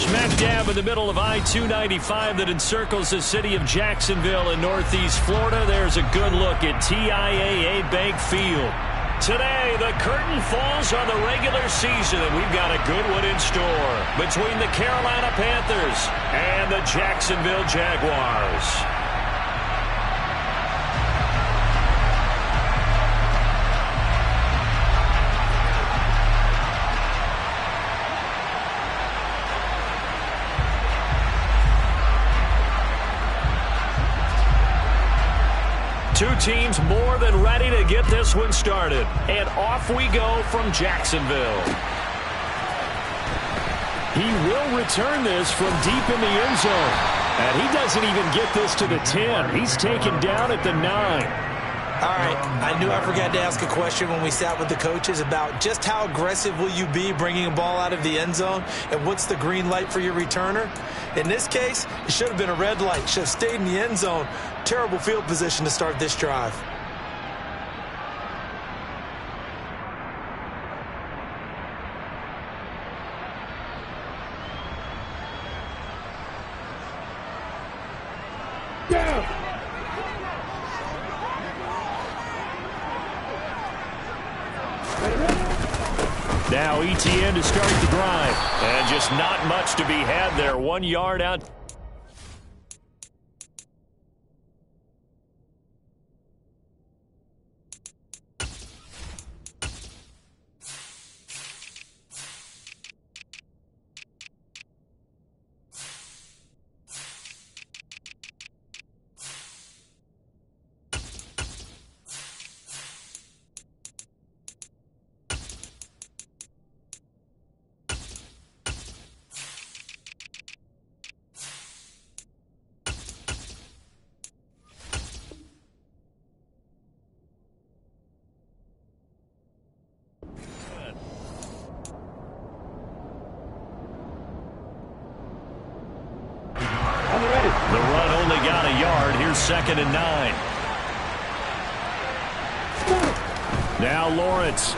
Smack dab in the middle of I-295 that encircles the city of Jacksonville in northeast Florida. There's a good look at TIAA Bank Field. Today, the curtain falls on the regular season, and we've got a good one in store between the Carolina Panthers and the Jacksonville Jaguars. Two teams more than ready to get this one started. And off we go from Jacksonville. He will return this from deep in the end zone. And he doesn't even get this to the 10. He's taken down at the 9. All right, I knew I forgot to ask a question when we sat with the coaches about just how aggressive will you be bringing a ball out of the end zone and what's the green light for your returner. In this case, it should have been a red light. Should have stayed in the end zone. Terrible field position to start this drive. Now ETN to start the drive. And just not much to be had there. 1 yard out. The run only got a yard. Here's 2nd and 9. Now Lawrence.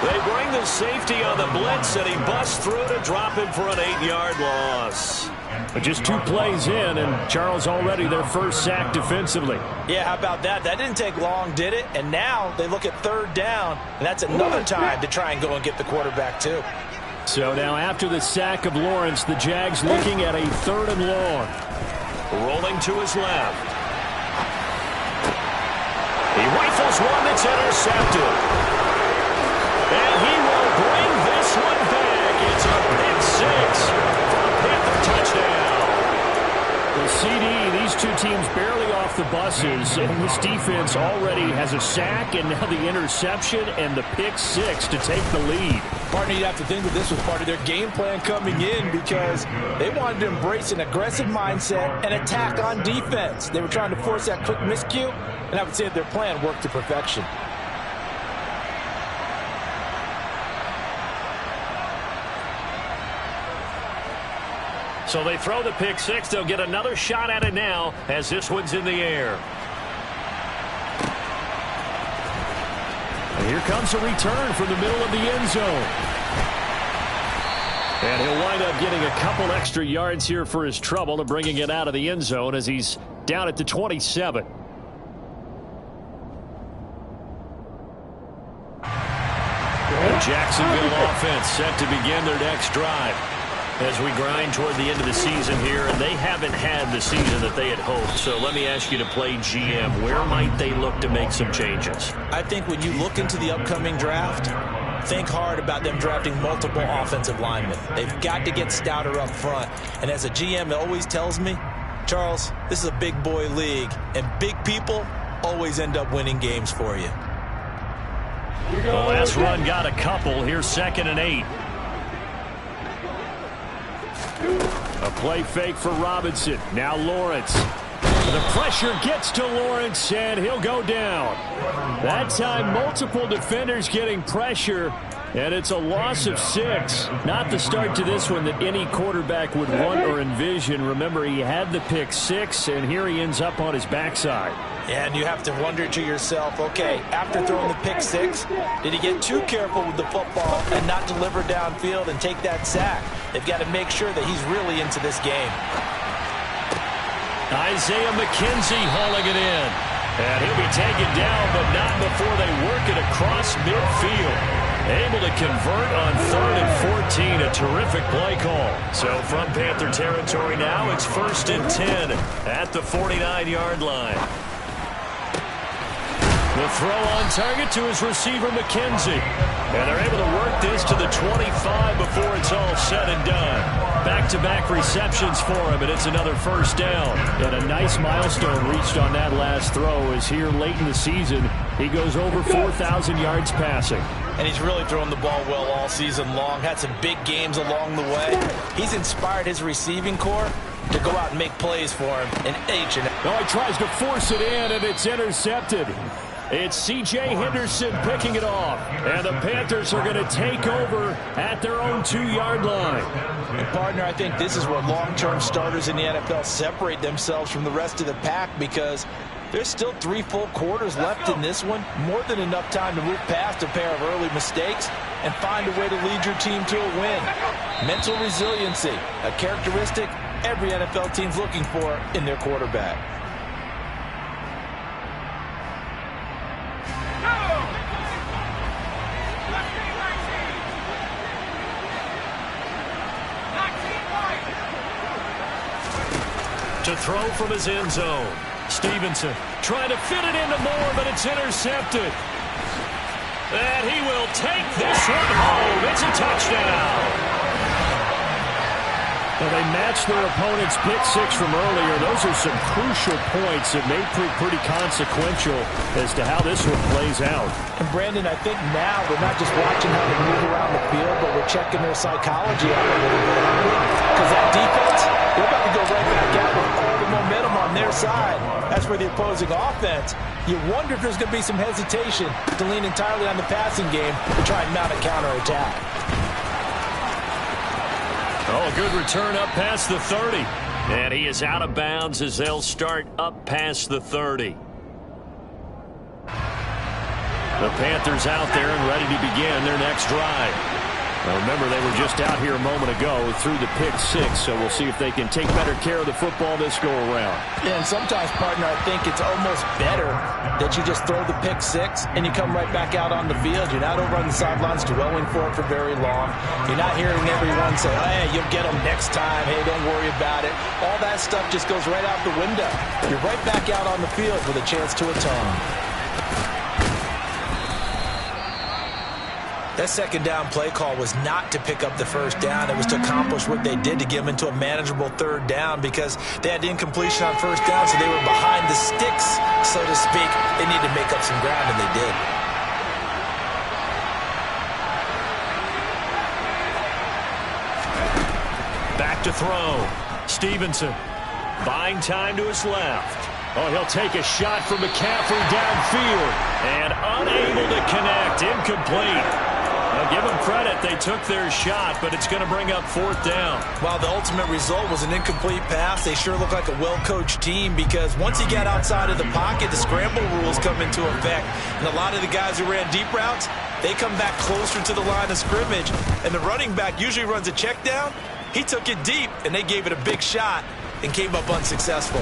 They bring the safety on the blitz, and he busts through to drop him for an 8-yard loss. But just 2 plays in, and Charles already their first sack defensively. Yeah, how about that? That didn't take long, did it? And now they look at 3rd down, and that's another time to try and go and get the quarterback too. So now after the sack of Lawrence, the Jags looking at a 3rd and long. Rolling to his left. He rifles one that's intercepted. And he will bring this one back. It's a pick 6 for a Panther touchdown. The CD, these two teams barely off the buses, and this defense already has a sack and now the interception and the pick 6 to take the lead. Partner, you'd have to think that this was part of their game plan coming in because they wanted to embrace an aggressive mindset and attack on defense. They were trying to force that quick miscue, and I would say that their plan worked to perfection. So they throw the pick 6. They'll get another shot at it now as this one's in the air. And here comes a return from the middle of the end zone. And he'll wind up getting a couple extra yards here for his trouble and bringing it out of the end zone as he's down at the 27. The Jacksonville offense set to begin their next drive as we grind toward the end of the season here, and they haven't had the season that they had hoped. So let me ask you to play GM. Where might they look to make some changes? I think when you look into the upcoming draft, think hard about them drafting multiple offensive linemen. They've got to get stouter up front. And as a GM, it always tells me, Charles, this is a big boy league, and big people always end up winning games for you. The last run got a couple. Here's 2nd and 8. A play fake for Robinson. Now Lawrence. The pressure gets to Lawrence, and he'll go down. That time, multiple defenders getting pressure, and it's a loss of 6. Not the start to this one that any quarterback would want or envision. Remember, he had the pick 6, and here he ends up on his backside. And you have to wonder to yourself, okay, after throwing the pick 6, did he get too careful with the football and not deliver downfield and take that sack? They've got to make sure that he's really into this game. Isaiah McKenzie hauling it in. And he'll be taken down, but not before they work it across midfield. Able to convert on 3rd and 14. A terrific play call. So from Panther territory now, it's 1st and 10 at the 49-yard line. The throw on target to his receiver, McKenzie. And they're able to work this to the 25 before it's all said and done. Back-to-back receptions for him, and it's another 1st down. And a nice milestone reached on that last throw as here late in the season, he goes over 4,000 yards passing. And he's really thrown the ball well all season long. Had some big games along the way. He's inspired his receiving corps to go out and make plays for him in each and every. Oh, he tries to force it in, and it's intercepted. It's C.J. Henderson picking it off. And the Panthers are going to take over at their own 2-yard line. And partner, I think this is where long-term starters in the NFL separate themselves from the rest of the pack, because there's still 3 full quarters left in this one. More than enough time to move past a pair of early mistakes and find a way to lead your team to a win. Mental resiliency, a characteristic every NFL team's looking for in their quarterback. To throw from his end zone. Stevenson trying to fit it into Moore, but it's intercepted. And he will take this one home. It's a touchdown. Well, they matched their opponent's pick 6 from earlier. Those are some crucial points that may prove pretty consequential as to how this one plays out. And Brandon, I think now we're not just watching how they move around the field, but we're checking their psychology out a little bit. Because that defense, they're about to go right back out with all the momentum on their side. As for the opposing offense, you wonder if there's going to be some hesitation to lean entirely on the passing game to try and mount a counterattack. Oh, a good return up past the 30. And he is out of bounds as they'll start up past the 30. The Panthers out there and ready to begin their next drive. Now remember, they were just out here a moment ago through the pick 6, so we'll see if they can take better care of the football this go-around. Yeah, and sometimes, partner, I think it's almost better that you just throw the pick 6 and you come right back out on the field. You're not over on the sidelines dwelling for it for very long. You're not hearing everyone say, oh, hey, you'll get them next time. Hey, don't worry about it. All that stuff just goes right out the window. You're right back out on the field with a chance to atone. That 2nd down play call was not to pick up the 1st down. It was to accomplish what they did to get them into a manageable 3rd down, because they had incompletion on 1st down, so they were behind the sticks, so to speak. They needed to make up some ground, and they did. Back to throw. Stevenson buying time to his left. Oh, he'll take a shot from McCaffrey downfield and unable to connect. Incomplete. Now give them credit. They took their shot, but it's going to bring up 4th down. While the ultimate result was an incomplete pass, they sure look like a well-coached team, because once he got outside of the pocket, the scramble rules come into effect. And a lot of the guys who ran deep routes, they come back closer to the line of scrimmage. And the running back usually runs a check down. He took it deep, and they gave it a big shot and came up unsuccessful.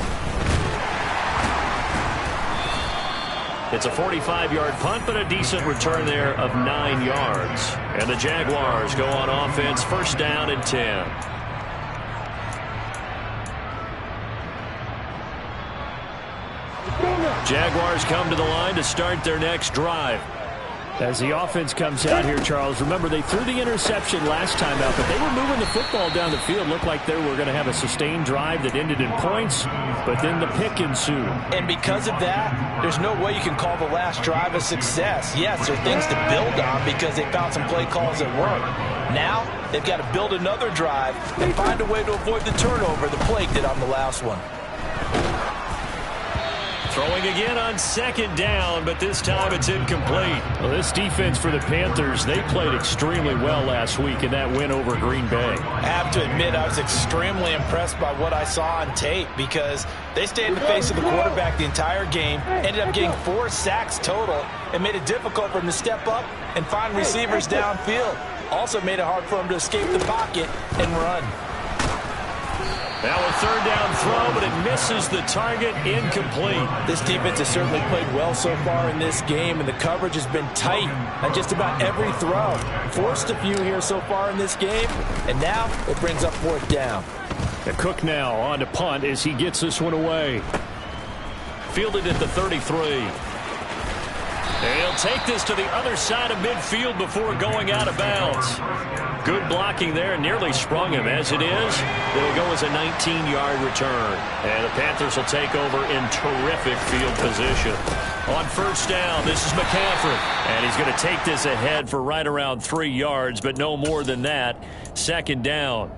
It's a 45-yard punt, but a decent return there of 9 yards. And the Jaguars go on offense, 1st down and 10. Jaguars come to the line to start their next drive. As the offense comes out here, Charles, remember they threw the interception last time out, but they were moving the football down the field. Looked like they were going to have a sustained drive that ended in points, but then the pick ensued. And because of that, there's no way you can call the last drive a success. Yes, there are things to build on because they found some play calls that work. Now, they've got to build another drive and find a way to avoid the turnover the play did on the last one. Throwing again on second down, but this time it's incomplete. Well, this defense for the Panthers, they played extremely well last week in that win over Green Bay. I have to admit, I was extremely impressed by what I saw on tape because they stayed in the face of the quarterback the entire game, ended up getting 4 sacks total, and made it difficult for him to step up and find receivers downfield. Also made it hard for him to escape the pocket and run. Now a third down throw, but it misses the target, incomplete. This defense has certainly played well so far in this game, and the coverage has been tight on just about every throw. Forced a few here so far in this game, and now it brings up 4th down. Cook now on to punt as he gets this one away. Fielded at the 33. And he'll take this to the other side of midfield before going out of bounds. Good blocking there, nearly sprung him. As it is, it'll go as a 19-yard return. And the Panthers will take over in terrific field position. On first down, this is McCaffrey. And he's going to take this ahead for right around 3 yards, but no more than that. Second down.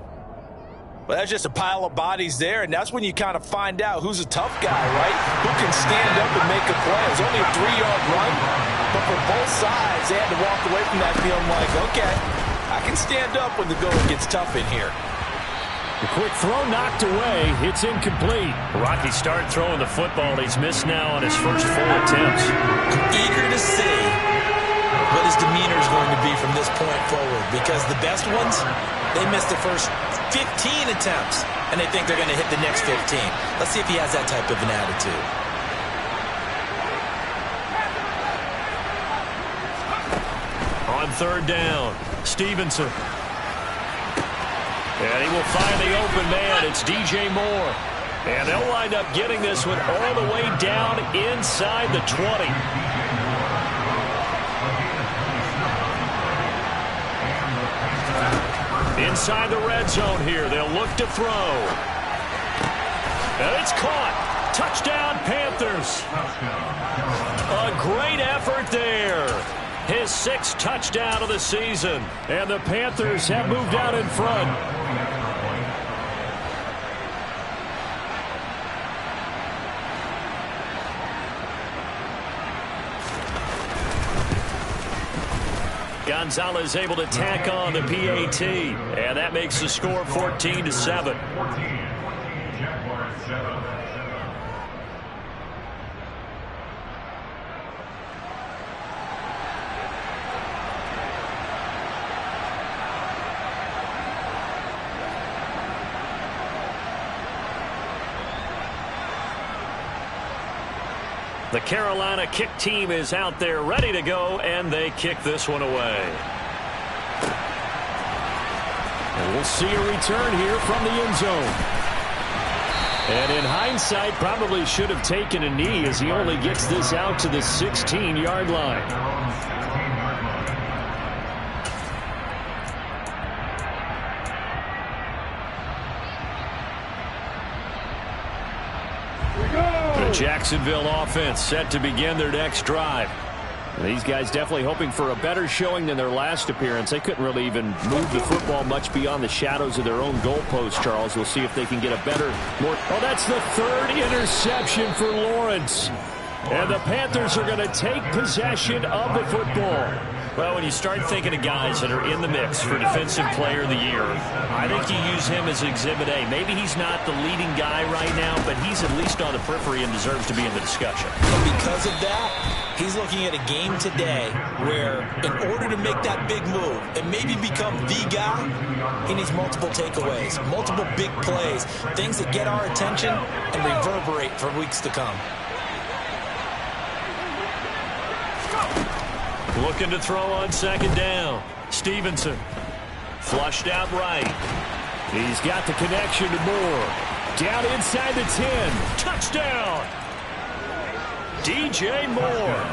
Well, that's just a pile of bodies there, and that's when you kind of find out who's a tough guy, right? Who can stand up and make a play. It was only a 3-yard run, but for both sides, they had to walk away from that feeling like, okay, I can stand up when the going gets tough in here. The quick throw knocked away. It's incomplete. Rocky start throwing the football. He's missed now on his first 4 attempts. I'm eager to see what his demeanor is going to be from this point forward, because the best ones, they missed the first 15 attempts, and they think they're going to hit the next 15. Let's see if he has that type of an attitude. On third down, Stevenson. And he will find the open man. It's DJ Moore. And they'll wind up getting this one all the way down inside the 20. Inside the red zone here. They'll look to throw. And it's caught. Touchdown, Panthers. A great effort there. His 6th touchdown of the season. And the Panthers have moved out in front. Gonzalez able to tack on the PAT, and that makes the score 14-7. The Carolina kick team is out there ready to go, and they kick this one away. And we'll see a return here from the end zone. And in hindsight, probably should have taken a knee as he only gets this out to the 16-yard line. Jacksonville offense set to begin their next drive. These guys definitely hoping for a better showing than their last appearance. They couldn't really even move the football much beyond the shadows of their own goalpost, Charles. We'll see if they can get a better, more... Oh, that's the 3rd interception for Lawrence. And the Panthers are going to take possession of the football. Well, when you start thinking of guys that are in the mix for Defensive Player of the Year, I think you use him as Exhibit A. Maybe he's not the leading guy right now, but he's at least on the periphery and deserves to be in the discussion. But because of that, he's looking at a game today where in order to make that big move and maybe become the guy, he needs multiple takeaways, multiple big plays, things that get our attention and reverberate for weeks to come. Looking to throw on second down. Stevenson. Flushed out right. He's got the connection to Moore. Down inside the 10. Touchdown! DJ Moore.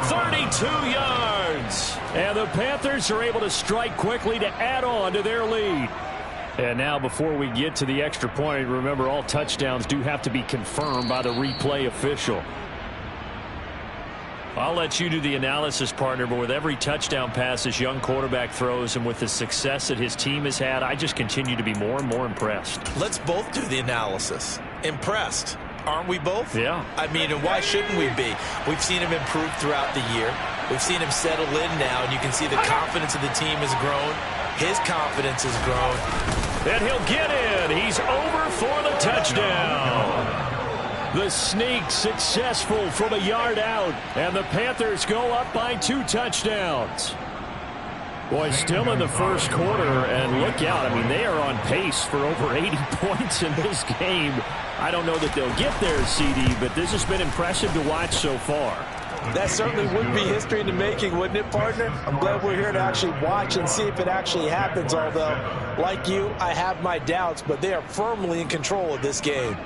32 yards. And the Panthers are able to strike quickly to add on to their lead. And now before we get to the extra point, remember all touchdowns do have to be confirmed by the replay official. I'll let you do the analysis, partner, but with every touchdown pass this young quarterback throws and with the success that his team has had, I just continue to be more and more impressed. Let's both do the analysis. Impressed. aren't we both? Yeah. I mean, and why shouldn't we be? We've seen him improve throughout the year. We've seen him settle in now, and you can see the confidence of the team has grown. His confidence has grown. And he'll get in. He's over for the touchdown. The sneak successful from a yard out, and the Panthers go up by 2 touchdowns. Boy, still in the first quarter, and look out. I mean, they are on pace for over 80 points in this game. I don't know that they'll get there, CD, but this has been impressive to watch so far. That certainly would be history in the making, wouldn't it, partner? I'm glad we're here to actually watch and see if it actually happens, although, like you, I have my doubts, but they are firmly in control of this game.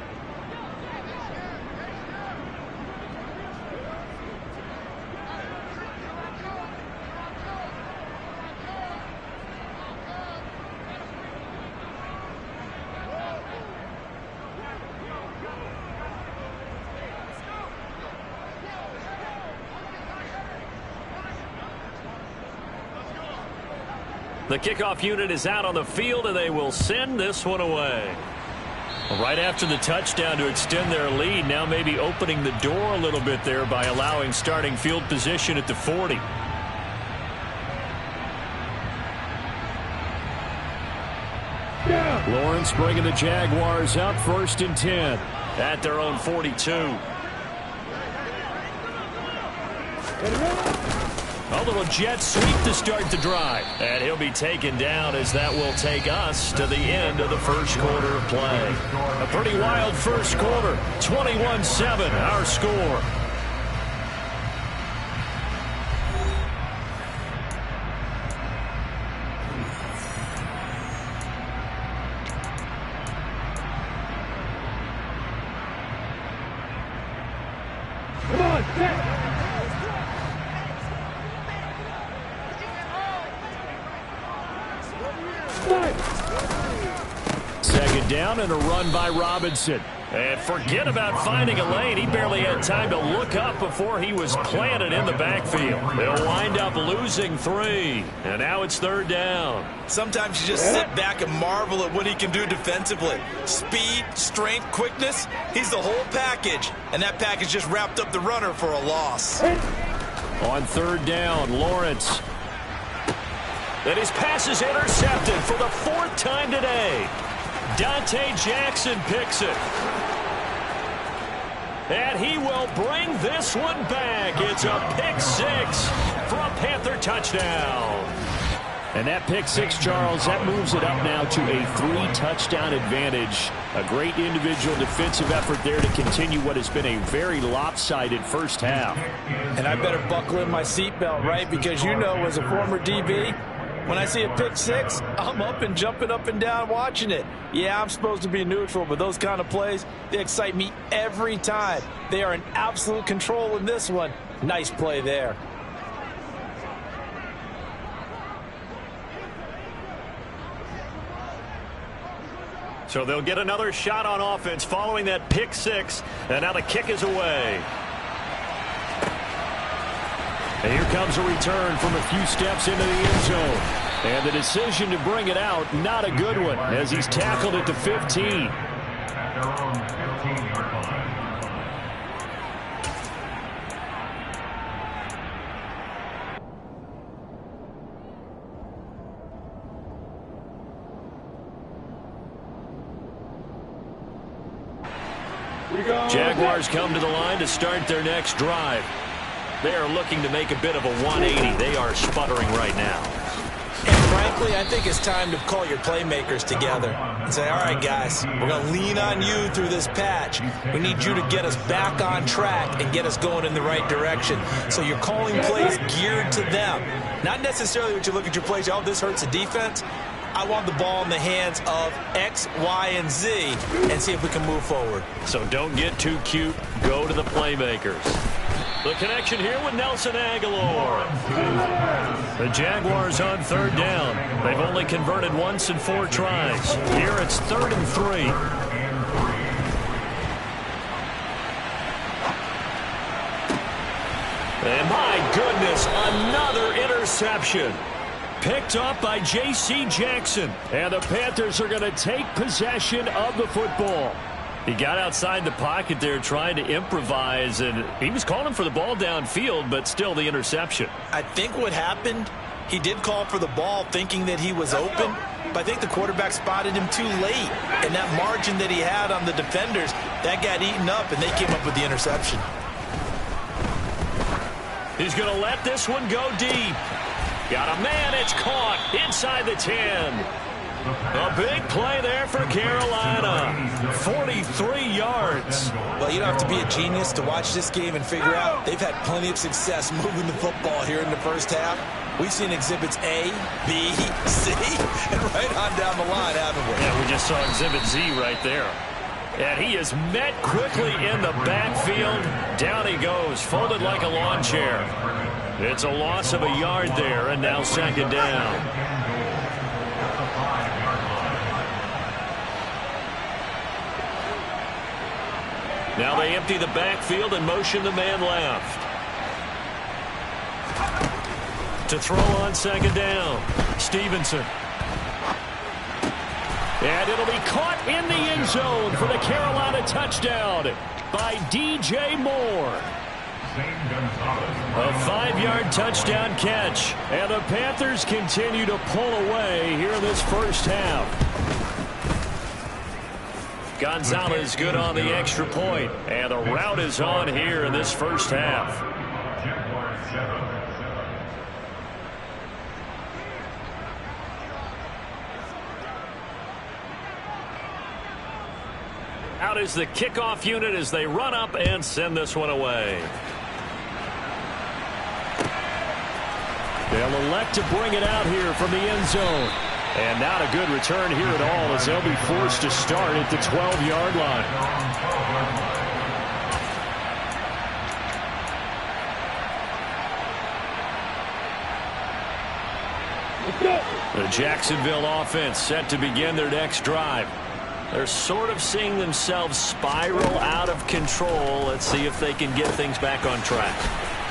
The kickoff unit is out on the field, and they will send this one away. Right after the touchdown to extend their lead, now maybe opening the door a little bit there by allowing starting field position at the 40. Yeah. Lawrence bringing the Jaguars up 1st and 10 at their own 42. A little jet sweep to start the drive. And he'll be taken down as that will take us to the end of the first quarter of play. A pretty wild first quarter. 21-7 our score. Come on, second down and a run by Robinson. And forget about finding a lane. He barely had time to look up before he was planted in the backfield. They'll wind up losing 3. And now it's 3rd down. Sometimes you just sit back and marvel at what he can do defensively. Speed, strength, quickness. He's the whole package. And that package just wrapped up the runner for a loss. On 3rd down, Lawrence. And his pass is intercepted for the 4th time today. Dante Jackson picks it. And he will bring this one back. It's a pick 6 for a Panther touchdown. And that pick 6, Charles, that moves it up now to a 3-touchdown advantage. A great individual defensive effort there to continue what has been a very lopsided first half. And I better buckle in my seatbelt, right? Because you know, as a former DB, when I see a pick 6, I'm up and jumping up and down watching it. Yeah, I'm supposed to be neutral, but those kind of plays, they excite me every time. They are in absolute control in this one. Nice play there. So they'll get another shot on offense following that pick 6, and now the kick is away. And here comes a return from a few steps into the end zone. And the decision to bring it out, not a good one, as he's tackled at the 15. Jaguars come to the line to start their next drive. They are looking to make a bit of a 180. They are sputtering right now. And frankly, I think it's time to call your playmakers together and say, all right, guys, we're going to lean on you through this patch. We need you to get us back on track and get us going in the right direction. So you're calling plays geared to them. Not necessarily what you look at your plays, oh, this hurts the defense. I want the ball in the hands of X, Y, and Z and see if we can move forward. So don't get too cute. Go to the playmakers. The connection here with Nelson Aguilar. The Jaguars on 3rd down. They've only converted once in 4 tries. Here it's 3rd and 3. And my goodness, another interception. Picked up by J.C. Jackson. And the Panthers are going to take possession of the football. He got outside the pocket there trying to improvise, and he was calling for the ball downfield, but still the interception. I think what happened, he did call for the ball thinking that he was open, but I think the quarterback spotted him too late. And that margin that he had on the defenders, that got eaten up, and they came up with the interception. He's going to let this one go deep. Got a man, it's caught inside the 10. A big play there for Carolina. 43 yards. Well, you don't have to be a genius to watch this game and figure out they've had plenty of success moving the football here in the first half. We've seen exhibits A, B, C, and right on down the line, haven't we? Yeah, we just saw exhibit Z right there. And he is met quickly in the backfield. Down he goes, folded like a lawn chair. It's a loss of a yard there, and now second down. Now they empty the backfield and motion the man left. To throw on second down, Stevenson. And it'll be caught in the end zone for the Carolina touchdown by DJ Moore. A 5-yard touchdown catch. And the Panthers continue to pull away here in this first half. Gonzalez good on the extra point. And the route is on here in this first half. Out is the kickoff unit as they run up and send this one away. They'll elect to bring it out here from the end zone. And not a good return here at all as they'll be forced to start at the 12-yard line. The Jacksonville offense set to begin their next drive. They're sort of seeing themselves spiral out of control. Let's see if they can get things back on track.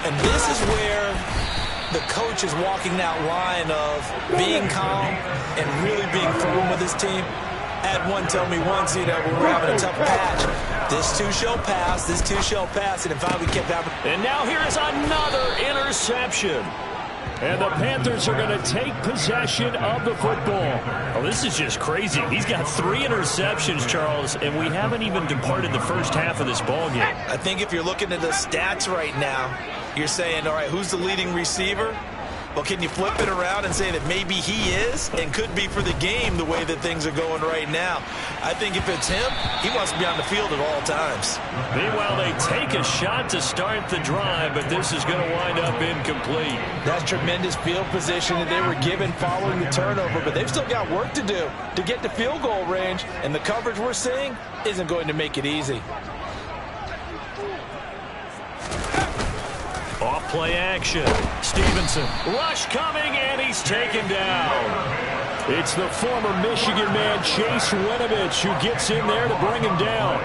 And this is where the coach is walking that line of being calm and really being firm with his team. I had one tell me once, when we're having a tough patch, this too shall pass, this too shall pass, and finally we kept having. And now here is another interception. And the Panthers are going to take possession of the football. Oh, this is just crazy. He's got 3 interceptions, Charles, and we haven't even departed the first half of this ball game. I think if you're looking at the stats right now, you're saying, all right, who's the leading receiver? Well, can you flip it around and say that maybe he is and could be for the game the way that things are going right now? I think if it's him, he wants to be on the field at all times. Meanwhile, they take a shot to start the drive, but this is going to wind up incomplete. That's tremendous field position that they were given following the turnover, but they've still got work to do to get to field goal range, and the coverage we're seeing isn't going to make it easy. Off play action. Stevenson. Rush coming, and he's taken down. It's the former Michigan man, Chase Winovich, who gets in there to bring him down.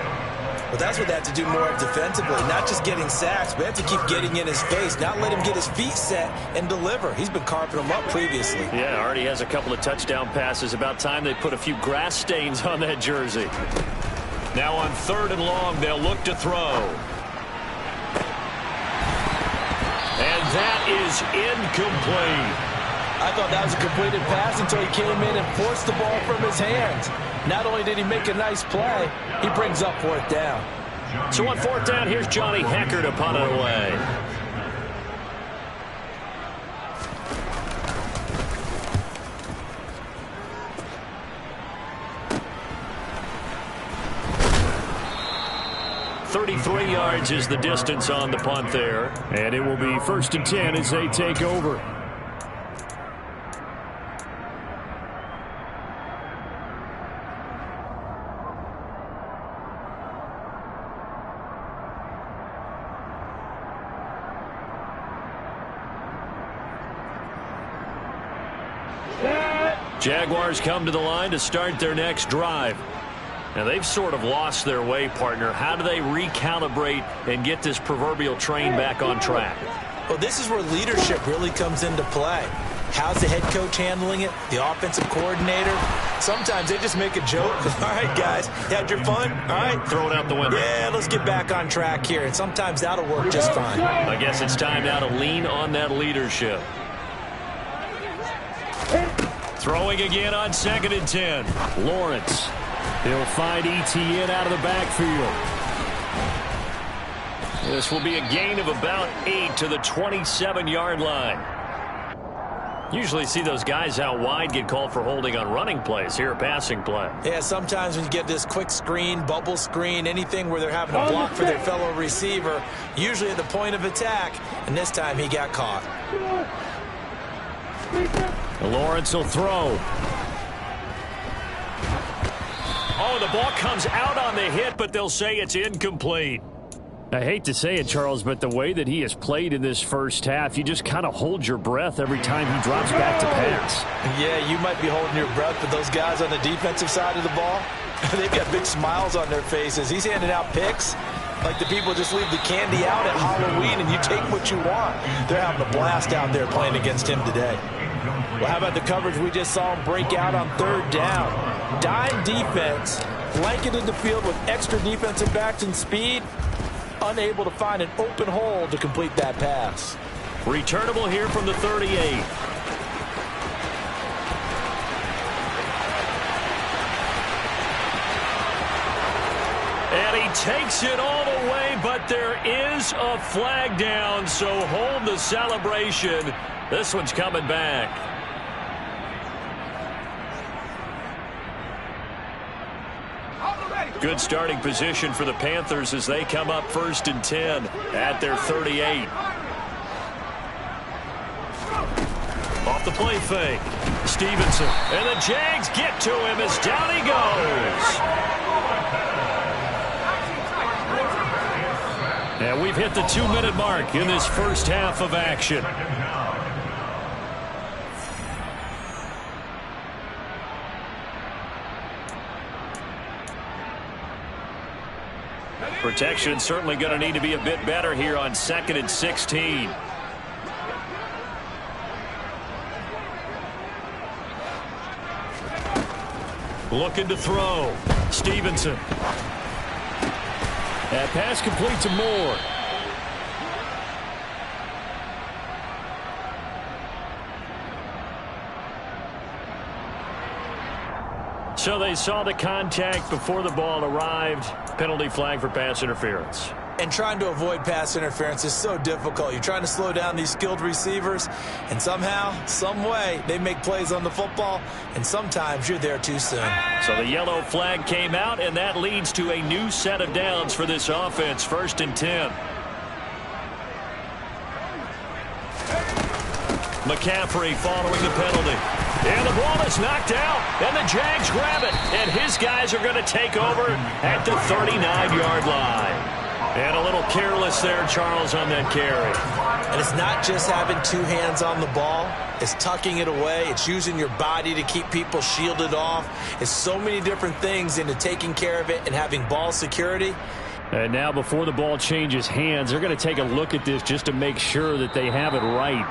Well, that's what they have to do more of defensively, not just getting sacks, but have to keep getting in his face, not let him get his feet set and deliver. He's been carving them up previously. Yeah, already has a couple of touchdown passes. About time they put a few grass stains on that jersey. Now on 3rd and long, they'll look to throw. And that is incomplete. I thought that was a completed pass until he came in and forced the ball from his hands. Not only did he make a nice play, he brings up 4th down. So on 4th down, here's Johnny Hecker to punt it away. .33 yards is the distance on the punt there. And it will be 1st and 10 as they take over. Jaguars come to the line to start their next drive. Now, they've sort of lost their way, partner. How do they recalibrate and get this proverbial train back on track? Well, this is where leadership really comes into play. How's the head coach handling it? The offensive coordinator? Sometimes they just make a joke. All right, guys, you had your fun? All right. Throw it out the window. Yeah, let's get back on track here. And sometimes that'll work just fine. I guess it's time now to lean on that leadership. Throwing again on 2nd and 10. Lawrence. He'll find ETN out of the backfield. This will be a gain of about 8 to the 27-yard line. Usually see those guys out wide get called for holding on running plays. Here, a passing play. Yeah, sometimes when you get this quick screen, bubble screen, anything where they're having a block for their fellow receiver, usually at the point of attack, and this time he got caught. Lawrence will throw. Oh, the ball comes out on the hit, but they'll say it's incomplete. I hate to say it, Charles, but the way that he has played in this first half, you just kind of hold your breath every time he drops back to pass. Yeah, you might be holding your breath, but those guys on the defensive side of the ball, they've got big smiles on their faces. He's handing out picks like the people just leave the candy out at Halloween and you take what you want. They're having a blast out there playing against him today. Well, how about the coverage we just saw him break out on 3rd down? Dime defense, blanketed the field with extra defensive backs and speed, unable to find an open hole to complete that pass. Returnable here from the 38. And he takes it all the way, but there is a flag down, so hold the celebration. This one's coming back. Good starting position for the Panthers as they come up 1st and 10 at their 38. Off the play fake. Stevenson. And the Jags get to him as down he goes. And we've hit the 2-minute mark in this first half of action. Protection certainly going to need to be a bit better here on 2nd and 16. Looking to throw. Stevenson. That pass complete to Moore. So they saw the contact before the ball arrived. Penalty flag for pass interference. And trying to avoid pass interference is so difficult. You're trying to slow down these skilled receivers, and somehow, some way, they make plays on the football, and sometimes you're there too soon. So the yellow flag came out, and that leads to a new set of downs for this offense. 1st and 10. McCaffrey following the penalty. And the ball is knocked out, and the Jags grab it. And his guys are going to take over at the 39-yard line. And a little careless there, Charles, on that carry. And it's not just having 2 hands on the ball. It's tucking it away. It's using your body to keep people shielded off. It's so many different things into taking care of it and having ball security. And now before the ball changes hands, they're going to take a look at this just to make sure that they have it right.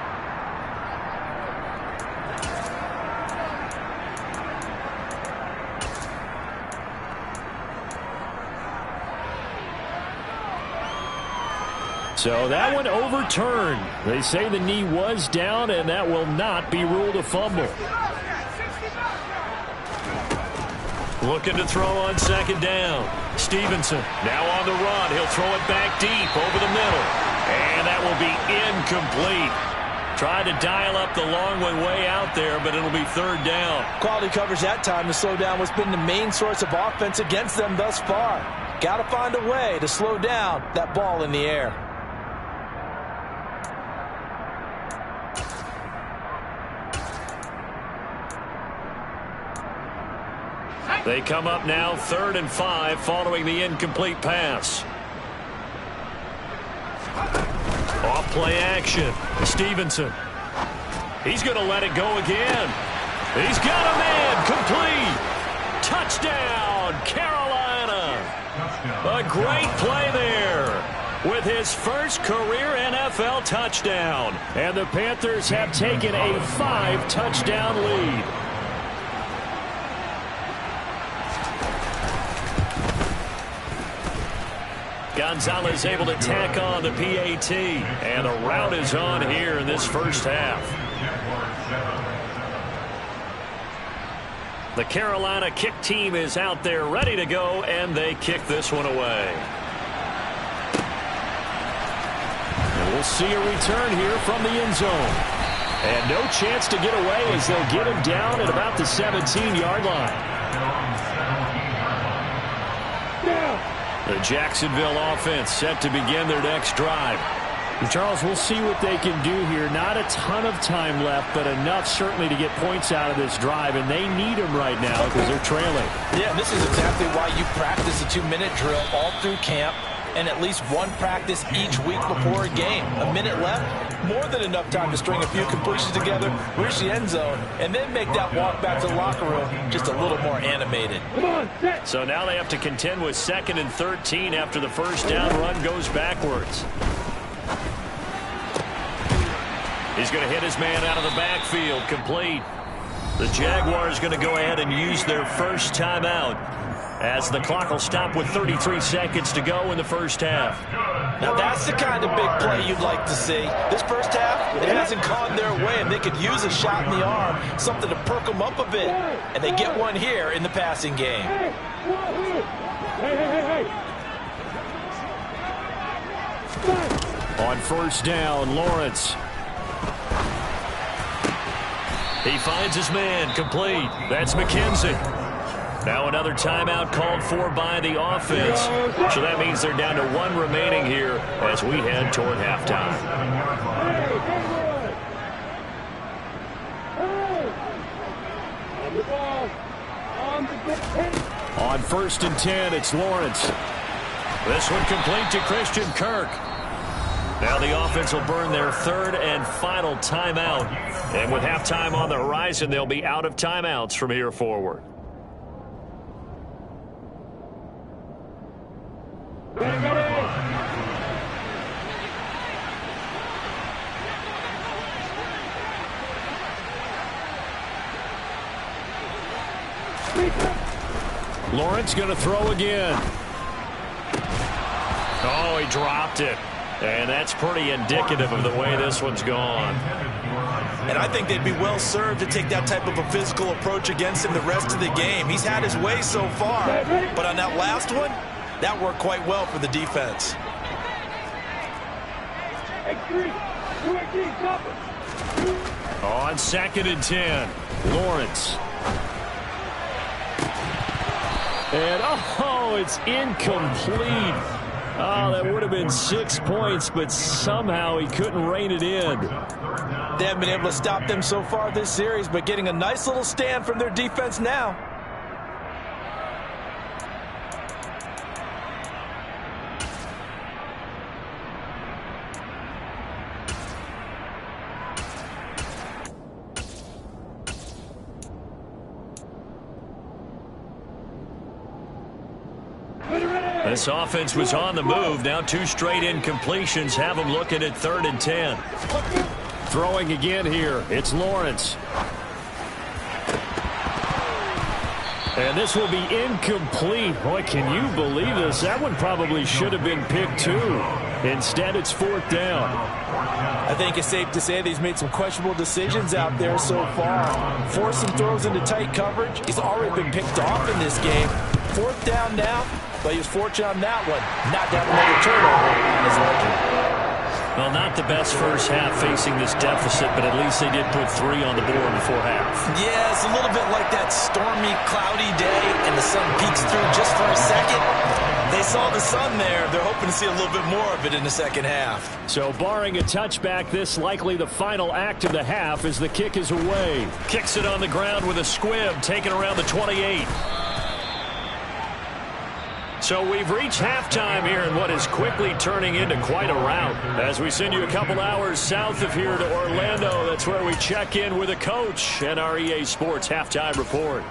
So that one overturned. They say the knee was down, and that will not be ruled a fumble. Looking to throw on 2nd down. Stevenson now on the run. He'll throw it back deep over the middle. And that will be incomplete. Tried to dial up the long way out there, but it'll be 3rd down. Quality coverage that time to slow down what's been the main source of offense against them thus far. Got to find a way to slow down that ball in the air. They come up now 3rd and 5 following the incomplete pass. Off play action. Stevenson. He's going to let it go again. He's got a man. Complete. Touchdown, Carolina. A great play there. with his first career NFL touchdown. And the Panthers have taken a 5-touchdown lead. Gonzalez able to tack on the PAT. And the route is on here in this first half. The Carolina kick team is out there ready to go, and they kick this one away. And we'll see a return here from the end zone. And no chance to get away as they'll get him down at about the 17-yard line. The Jacksonville offense set to begin their next drive. And Charles, we'll see what they can do here. Not a ton of time left, but enough certainly to get points out of this drive, and they need them right now because they're trailing. Yeah, this is exactly why you practice a 2-minute drill all through camp and at least one practice each week before a game. A minute left, more than enough time to string a few completions together, reach the end zone, and then make that walk back to the locker room just a little more animated. So now they have to contend with 2nd and 13 after the first down run goes backwards. He's going to hit his man out of the backfield, complete. The Jaguars going to go ahead and use their first timeout as the clock will stop with 33 seconds to go in the first half. Now that's the kind of big play you'd like to see. This first half, it hasn't gone their way, and they could use a shot in the arm, something to perk them up a bit. And they get one here in the passing game. On first down, Lawrence. He finds his man, complete. That's McKenzie. Now another timeout called for by the offense. So that means they're down to 1 remaining here as we head toward halftime. On 1st and 10, it's Lawrence. This one complete to Christian Kirk. Now the offense will burn their 3rd and final timeout. And with halftime on the horizon, they'll be out of timeouts from here forward. Lawrence going to throw again. Oh, he dropped it. And that's pretty indicative of the way this one's gone. And I think they'd be well served to take that type of a physical approach against him the rest of the game. He's had his way so far. But on that last one, that worked quite well for the defense. On 2nd and 10, Lawrence. And, oh, it's incomplete. Oh, that would have been 6 points, but somehow he couldn't rein it in. They haven't been able to stop them so far this series, but getting a nice little stand from their defense now. This offense was on the move. Now 2 straight incompletions have them looking at 3rd and 10. Throwing again here. It's Lawrence. And this will be incomplete. Boy, can you believe this? That one probably should have been picked too. Instead, it's 4th down. I think it's safe to say that he's made some questionable decisions out there so far. Forced some throws into tight coverage. He's already been picked off in this game. 4th down now. But he was fortunate on that one. Not to have another turnover on his legend. Well, not the best first half facing this deficit, but at least they did put 3 on the board before half. Yeah, it's a little bit like that stormy, cloudy day, and the sun peeks through just for a second. They saw the sun there. They're hoping to see a little bit more of it in the second half. So barring a touchback, this likely the final act of the half as the kick is away. Kicks it on the ground with a squib, taken around the 28. So we've reached halftime here in what is quickly turning into quite a rout. As we send you a couple hours south of here to Orlando, that's where we check in with a coach and our EA Sports Halftime Report.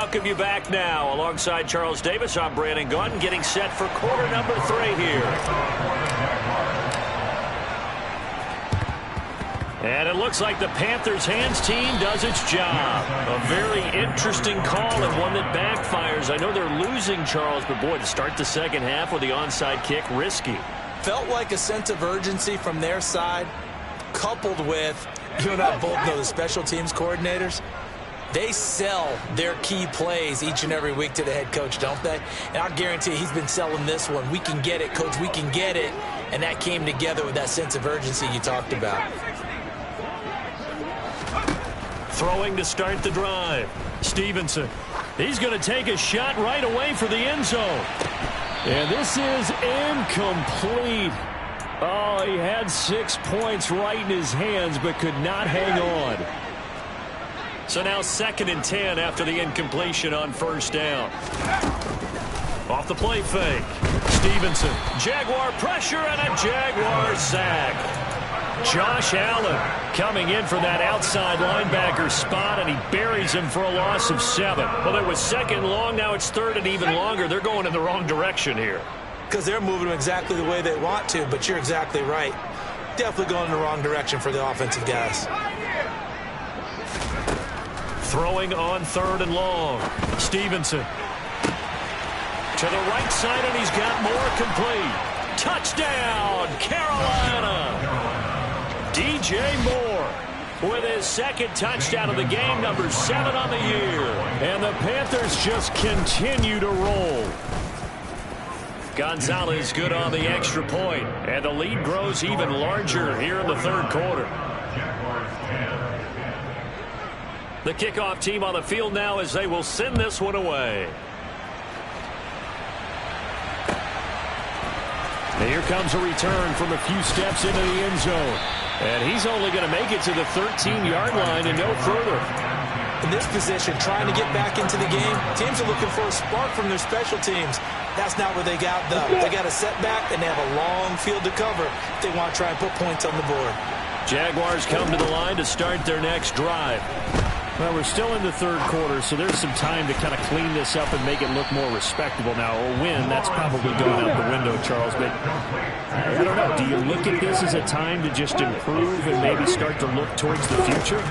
welcome you back now. Alongside Charles Davis, I'm Brandon Gaudin, getting set for quarter number 3 here. And it looks like the Panthers' hands team does its job. A very interesting call and one that backfires. I know they're losing, Charles, but boy, to start the second half with the onside kick, risky. Felt like a sense of urgency from their side, coupled with, you and I both know the special teams coordinators, they sell their key plays each and every week to the head coach, don't they? And I guarantee he's been selling this one. We can get it, coach, we can get it. And that came together with that sense of urgency you talked about. Throwing to start the drive. Stevenson. He's going to take a shot right away for the end zone. And this is incomplete. Oh, he had 6 points right in his hands, but could not hang on. So now 2nd and 10 after the incompletion on first down. Off the play fake. Stevenson. Jaguar pressure and a Jaguar sack. Josh Allen coming in for that outside linebacker spot, and he buries him for a loss of 7. Well, it was 2nd long. Now it's 3rd and even longer. They're going in the wrong direction here. Because they're moving exactly the way they want to, but you're exactly right. Definitely going in the wrong direction for the offensive guys. Throwing on 3rd and long. Stevenson. To the right side, and he's got more complete. Touchdown, Carolina. DJ Moore with his 2nd touchdown of the game, number 7 on the year. And the Panthers just continue to roll. Gonzalez good on the extra point, and the lead grows even larger here in the 3rd quarter. The kickoff team on the field now as they will send this one away. And here comes a return from a few steps into the end zone. And he's only going to make it to the 13-yard line and no further. In this position, trying to get back into the game, teams are looking for a spark from their special teams. That's not what they got, though. They got a setback, and they have a long field to cover if they want to try and put points on the board. Jaguars come to the line to start their next drive. Well, we're still in the 3rd quarter, so there's some time to kind of clean this up and make it look more respectable now. A win, that's probably going out the window, Charles. But I don't know. Do you look at this as a time to just improve and maybe start to look towards the future?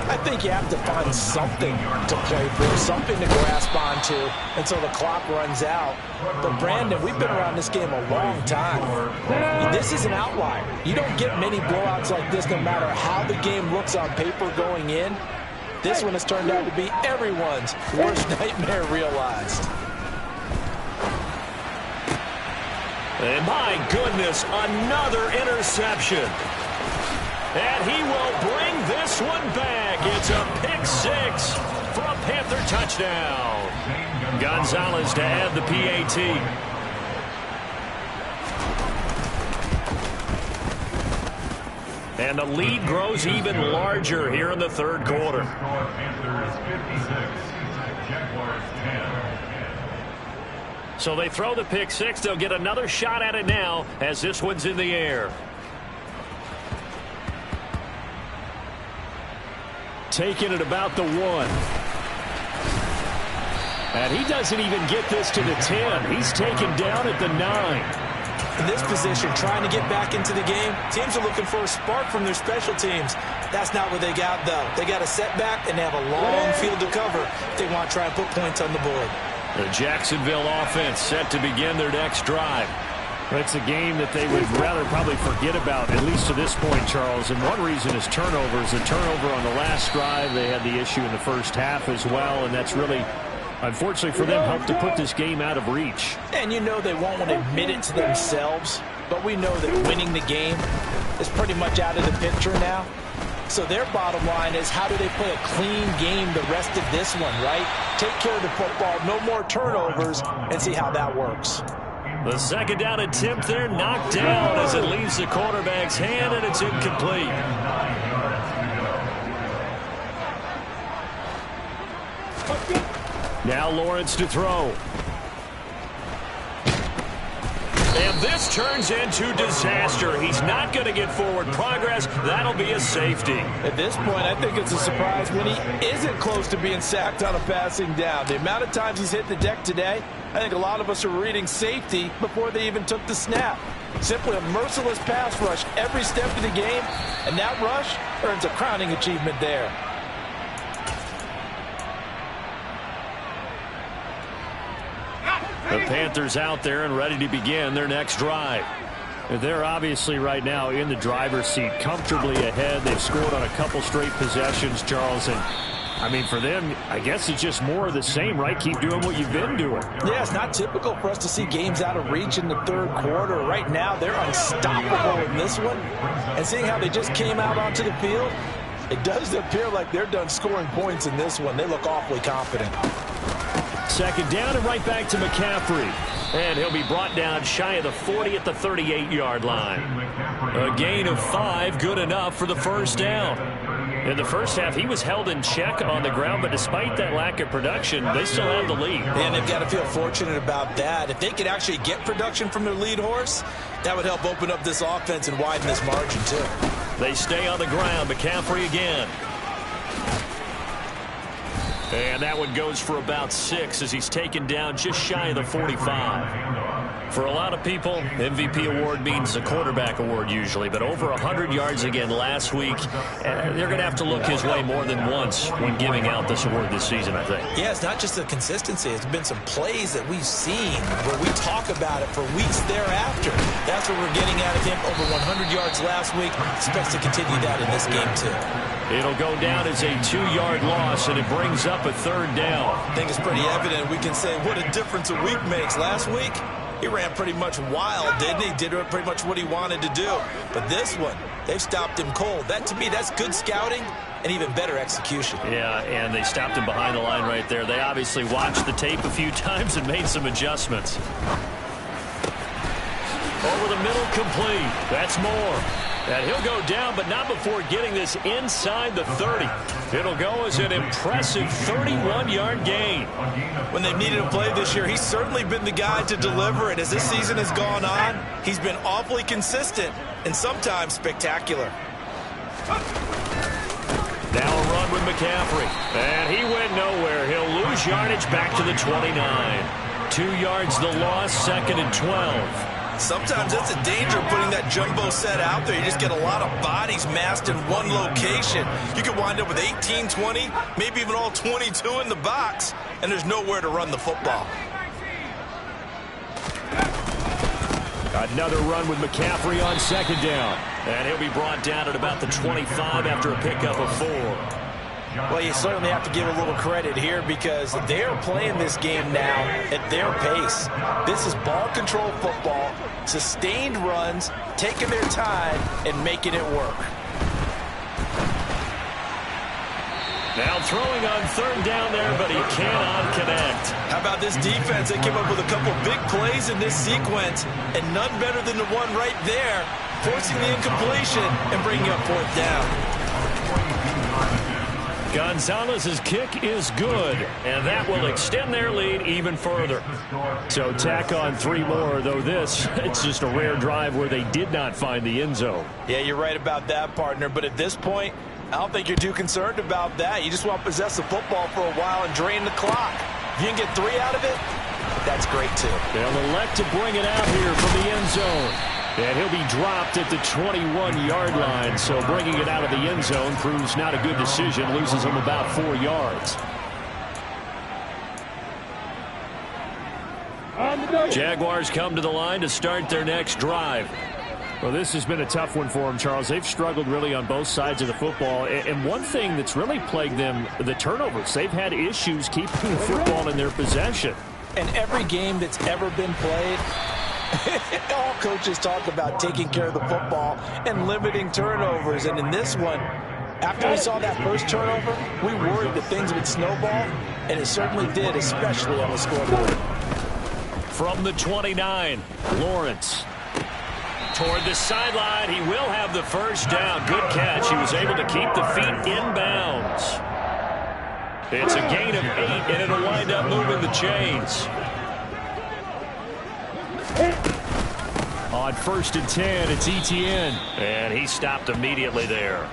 I think you have to find something to play for, something to grasp onto until the clock runs out. But, Brandon, we've been around this game a long time. This is an outlier. You don't get many blowouts like this no matter how the game looks on paper going in. This one has turned out to be everyone's worst nightmare realized. And my goodness, another interception. And he will bring this one back. It's a pick 6 for a Panther touchdown. Gonzalez to add the PAT. And the lead grows even larger here in the 3rd quarter. So they throw the pick 6. They'll get another shot at it now as this one's in the air. Taking it about the 1. And he doesn't even get this to the 10. He's taken down at the 9. In this position, trying to get back into the game, teams are looking for a spark from their special teams. That's not what they got, though. They got a setback, and they have a long field to cover if they want to try and put points on the board. The Jacksonville offense set to begin their next drive. It's a game that they would rather probably forget about, at least to this point, Charles. And one reason is turnovers. A turnover on the last drive. They had the issue in the first half as well, and that's really, unfortunately for them, helped to put this game out of reach. And you know they won't want to admit it to themselves, but we know that winning the game is pretty much out of the picture now. So their bottom line is, how do they play a clean game the rest of this one, right? Take care of the football, no more turnovers, and see how that works. The 2nd down attempt there knocked down as it leaves the quarterback's hand, and it's incomplete. Now Lawrence to throw. And this turns into disaster. He's not going to get forward progress. That'll be a safety. At this point, I think it's a surprise when he isn't close to being sacked on a passing down. The amount of times he's hit the deck today, I think a lot of us are reading safety before they even took the snap. Simply a merciless pass rush every step of the game, and that rush earns a crowning achievement there. The Panthers out there and ready to begin their next drive. They're obviously right now in the driver's seat, comfortably ahead. They've scored on a couple straight possessions, Charles. And, I mean, for them, I guess it's just more of the same, right? Keep doing what you've been doing. Yeah, it's not typical for us to see games out of reach in the third quarter. Right now, they're unstoppable in this one. And seeing how they just came out onto the field, it does appear like they're done scoring points in this one. They look awfully confident. Second down and right back to McCaffrey. And he'll be brought down shy of the 40 at the 38-yard line. A gain of 5, good enough for the first down. In the first half, he was held in check on the ground, but despite that lack of production, they still have the lead. And they've got to feel fortunate about that. If they could actually get production from their lead horse, that would help open up this offense and widen this margin, too. They stay on the ground. McCaffrey again. And that one goes for about 6 as he's taken down just shy of the 45. For a lot of people, MVP award means a quarterback award usually, but over 100 yards again last week. They're going to have to look his way more than once when giving out this award this season, I think. Yeah, it's not just the consistency. It's been some plays that we've seen where we talk about it for weeks thereafter. That's what we're getting out of him. Over 100 yards last week. Expects to continue that in this game, too. It'll go down as a 2-yard loss, and it brings up a third down. I think it's pretty evident. We can say what a difference a week makes. Last week, he ran pretty much wild, didn't he? Did pretty much what he wanted to do. But this one, they've stopped him cold. That, to me, that's good scouting and even better execution. Yeah, and they stopped him behind the line right there. They obviously watched the tape a few times and made some adjustments. Over the middle, complete. That's more. And he'll go down, but not before getting this inside the 30. It'll go as an impressive 31-yard gain. When they've needed a play this year, he's certainly been the guy to deliver it. As this season has gone on, he's been awfully consistent and sometimes spectacular. Now a run with McCaffrey. And he went nowhere. He'll lose yardage back to the 29. 2 yards the loss, 2nd and 12. Sometimes that's the danger of putting that jumbo set out there. You just get a lot of bodies massed in one location. You could wind up with 18, 20, maybe even all 22 in the box, and there's nowhere to run the football. Another run with McCaffrey on 2nd down. And he'll be brought down at about the 25 after a pickup of 4. Well, you certainly have to give a little credit here because they're playing this game now at their pace. This is ball control football, sustained runs, taking their time, and making it work. Now throwing on 3rd down there, but he cannot connect. How about this defense? They came up with a couple big plays in this sequence, and none better than the one right there, forcing the incompletion and bringing up 4th down. Gonzalez's kick is good, and that will extend their lead even further. So tack on 3 more, though it's just a rare drive where they did not find the end zone. Yeah, you're right about that, partner, but at this point, I don't think you're too concerned about that. You just want to possess the football for a while and drain the clock. If you can get 3 out of it, that's great, too. They'll elect to bring it out here from the end zone. And he'll be dropped at the 21-yard line, so bringing it out of the end zone proves not a good decision, loses him about 4 yards. Jaguars come to the line to start their next drive. Well, this has been a tough one for them, Charles. They've struggled really on both sides of the football. And one thing that's really plagued them, the turnovers. They've had issues keeping the football in their possession. And every game that's ever been played, all coaches talk about taking care of the football and limiting turnovers. And in this one, after we saw that first turnover, we worried that things would snowball, and it certainly did, especially on the scoreboard. From the 29, Lawrence. Toward the sideline, he will have the first down. Good catch. He was able to keep the feet in bounds. It's a gain of 8, and it'll wind up moving the chains. On 1st and 10, it's Etienne. And he stopped immediately there.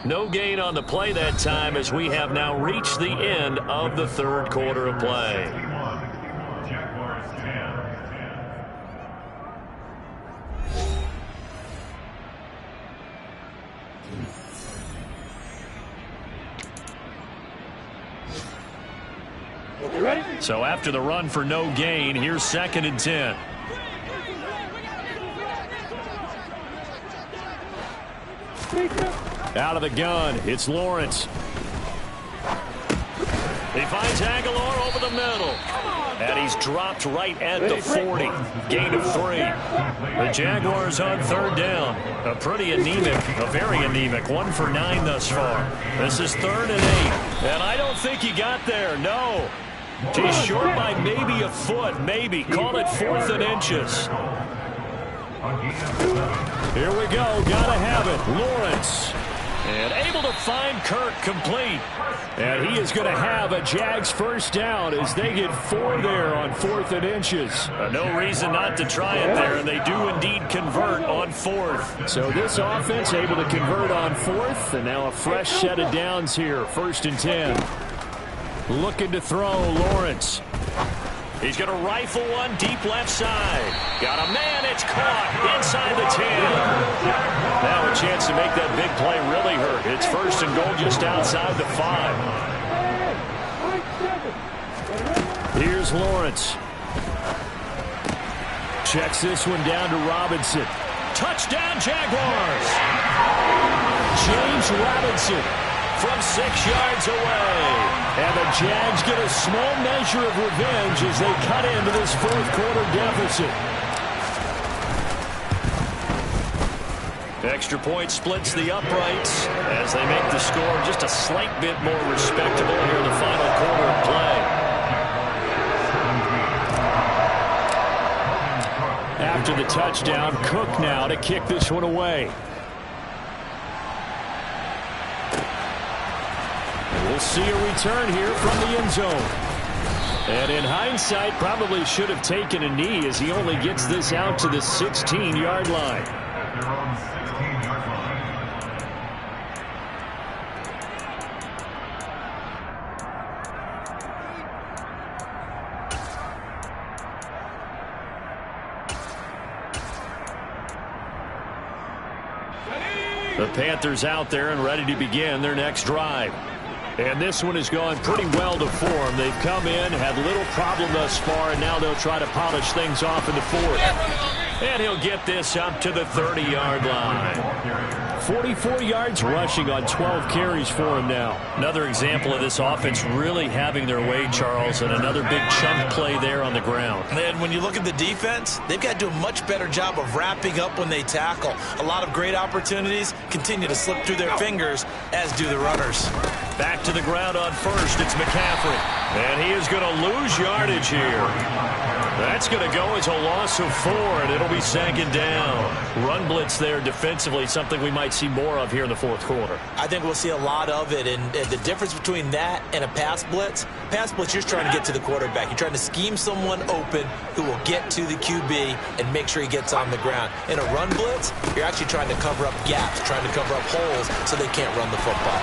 No gain on the play that time as we have now reached the end of the third quarter of play. So after the run for no gain, here's 2nd and 10. Out of the gun, it's Lawrence. He finds Aguilar over the middle. And he's dropped right at the 40. Gain of 3. The Jaguars on 3rd down. A pretty anemic, a very anemic 1 for 9 thus far. This is 3rd and 8. And I don't think he got there, no. He's short by maybe a foot, maybe. Call it 4th and inches. Here we go, gotta have it. Lawrence. And able to find Kirk complete. And he is going to have a Jags first down as they get 4 there on 4th and inches. No reason not to try it there, and they do indeed convert on 4th. So this offense able to convert on 4th, and now a fresh set of downs here, 1st and 10. Looking to throw, Lawrence. He's going to rifle one deep left side. Got a man, it's caught inside the 10. Now a chance to make that big play really hurt. It's 1st and goal just outside the 5. Here's Lawrence. Checks this one down to Robinson. Touchdown, Jaguars. James Robinson from 6 yards away. And the Jags get a small measure of revenge as they cut into this 4th quarter deficit. Extra point splits the uprights as they make the score just a slight bit more respectable here in the final quarter of play. After the touchdown, Cook now to kick this one away. We'll see a return here from the end zone. And in hindsight, probably should have taken a knee as he only gets this out to the 16-yard line. The Panthers out there and ready to begin their next drive. And this one has gone pretty well to form. They've come in, had little problem thus far, and now they'll try to polish things off in the 4th. And he'll get this up to the 30-yard line. 44 yards rushing on 12 carries for him now. Another example of this offense really having their way, Charles, and another big chunk play there on the ground. And when you look at the defense, they've got to do a much better job of wrapping up when they tackle. A lot of great opportunities continue to slip through their fingers, as do the runners. Back to the ground on 1st, it's McCaffrey. And he is going to lose yardage here. That's going to go as a loss of 4, and it'll be 2nd down. Run blitz there defensively, something we might see more of here in the 4th quarter. I think we'll see a lot of it, and the difference between that and a pass blitz, you're just trying to get to the quarterback. You're trying to scheme someone open who will get to the QB and make sure he gets on the ground. In a run blitz, you're actually trying to cover up gaps, trying to cover up holes so they can't run the football.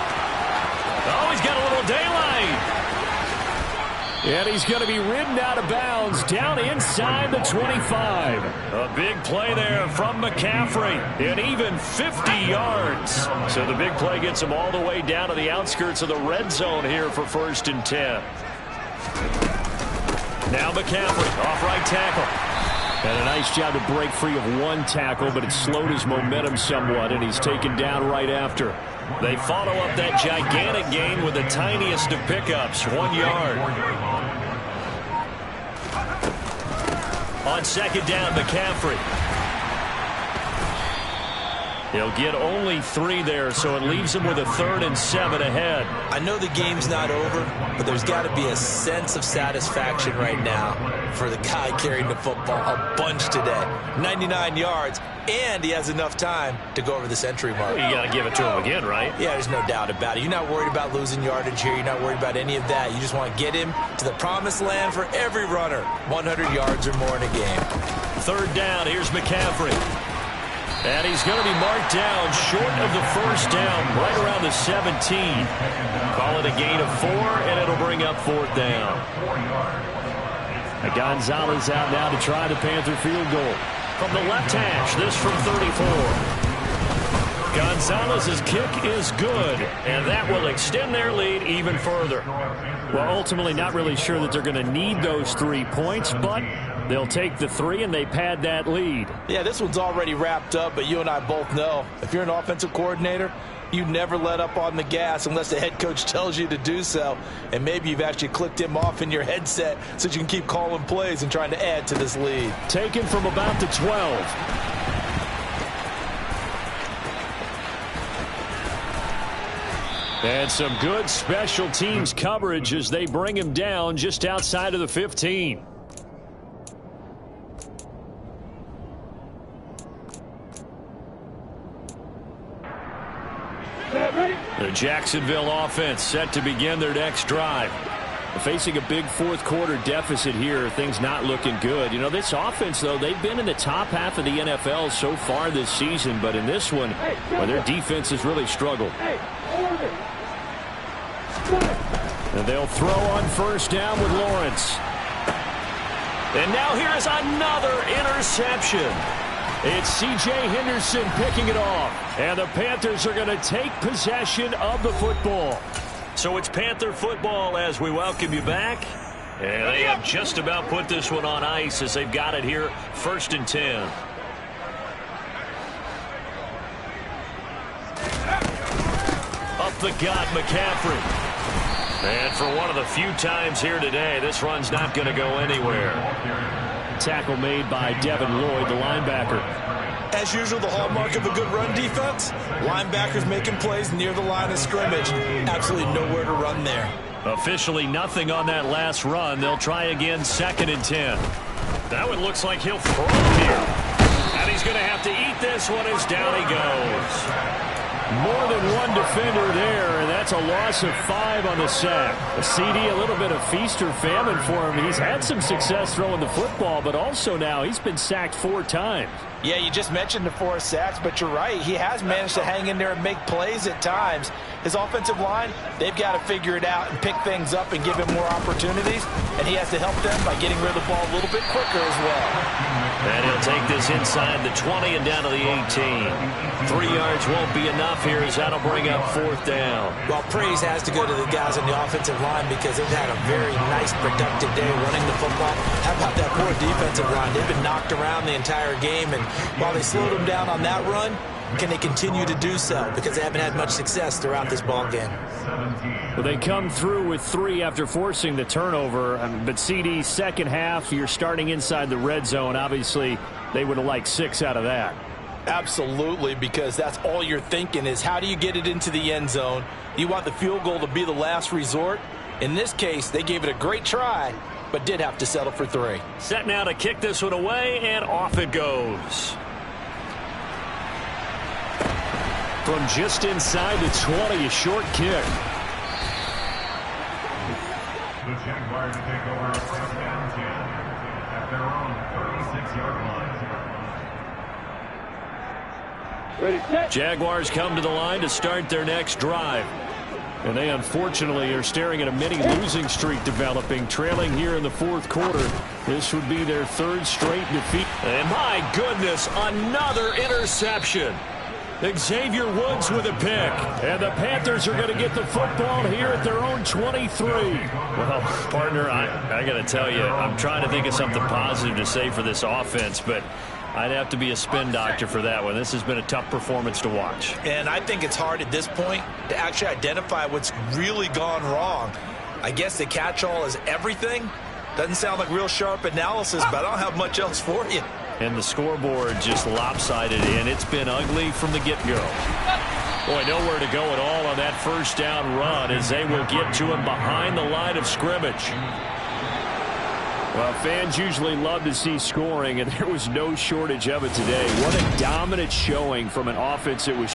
Oh, he's got a little daylight. And he's going to be ridden out of bounds down inside the 25. A big play there from McCaffrey, and even 50 yards. So the big play gets him all the way down to the outskirts of the red zone here for 1st and 10. Now McCaffrey, off right tackle. And a nice job to break free of one tackle, but it slowed his momentum somewhat, and he's taken down right after. They follow up that gigantic gain with the tiniest of pickups, 1 yard. On 2nd down, McCaffrey. He'll get only 3 there, so it leaves him with a 3rd and 7 ahead. I know the game's not over, but there's got to be a sense of satisfaction right now for the guy carrying the football a bunch today. 99 yards, and he has enough time to go over the century mark. Well, you got to give it to him again, right? Yeah, there's no doubt about it. You're not worried about losing yardage here. You're not worried about any of that. You just want to get him to the promised land for every runner. 100 yards or more in a game. 3rd down, here's McCaffrey. And he's going to be marked down short of the 1st down, right around the 17. Call it a gain of 4, and it'll bring up 4th down. Gonzalez out now to try the Panther field goal. From the left hash, this from 34. Gonzalez's kick is good, and that will extend their lead even further. Well, ultimately not really sure that they're going to need those 3 points, but they'll take the 3 and they pad that lead. Yeah, this one's already wrapped up, but you and I both know if you're an offensive coordinator, you never let up on the gas unless the head coach tells you to do so. And maybe you've actually clicked him off in your headset so you can keep calling plays and trying to add to this lead. Taken from about the 12. And some good special teams coverage as they bring him down just outside of the 15. The Jacksonville offense set to begin their next drive. Facing a big 4th quarter deficit here, things not looking good. You know, this offense, though, they've been in the top half of the NFL so far this season, but in this one, well, their defense has really struggled. And they'll throw on 1st down with Lawrence. And now here is another interception. It's C.J. Henderson picking it off. And the Panthers are going to take possession of the football. So it's Panther football as we welcome you back. And they have just about put this one on ice as they've got it here, 1st and 10. Up the gut, McCaffrey. And for one of the few times here today, this run's not going to go anywhere. Tackle made by Devin Lloyd, the linebacker. As usual, the hallmark of a good run defense, linebackers making plays near the line of scrimmage. Absolutely nowhere to run there. Officially nothing on that last run. They'll try again, 2nd and 10. That one looks like he'll throw here. And he's going to have to eat this one as down he goes. More than one defender there, and that's a loss of 5 on the sack. A CD, a little bit of feast or famine for him. He's had some success throwing the football, but also now he's been sacked 4 times. Yeah, you just mentioned the 4 sacks, but you're right. He has managed to hang in there and make plays at times. His offensive line, they've got to figure it out and pick things up and give him more opportunities, and he has to help them by getting rid of the ball a little bit quicker as well. And he'll take this inside the 20 and down to the 18. 3 yards won't be enough here as that'll bring up 4th down. Well, praise has to go to the guys on the offensive line because they've had a very nice, productive day running the football. How about that poor defensive line? They've been knocked around the entire game, and while they slowed them down on that run, can they continue to do so? Because they haven't had much success throughout this ball game. Well, they come through with 3 after forcing the turnover. But CD, 2nd half, you're starting inside the red zone. Obviously, they would have liked 6 out of that. Absolutely, because that's all you're thinking is how do you get it into the end zone? You want the field goal to be the last resort. In this case, they gave it a great try, but did have to settle for 3. Set now to kick this one away, and off it goes. From just inside the 20, a short kick. The Jaguars take over 1st down 10 at their own 36-yard line. Ready, set. Jaguars come to the line to start their next drive. And they unfortunately are staring at a mini losing streak developing, trailing here in the 4th quarter. This would be their 3rd straight defeat. And my goodness, another interception. Xavier Woods with a pick. And the Panthers are going to get the football here at their own 23. Well, partner, I got to tell you, I'm trying to think of something positive to say for this offense, but I'd have to be a spin doctor for that one. This has been a tough performance to watch. And I think it's hard at this point to actually identify what's really gone wrong. I guess the catch-all is everything. Doesn't sound like real sharp analysis, but I don't have much else for you. And the scoreboard just lopsided, and it's been ugly from the get-go. Boy, nowhere to go at all on that first down run as they will get to him behind the line of scrimmage. Well, fans usually love to see scoring, and there was no shortage of it today. What a dominant showing from an offense that was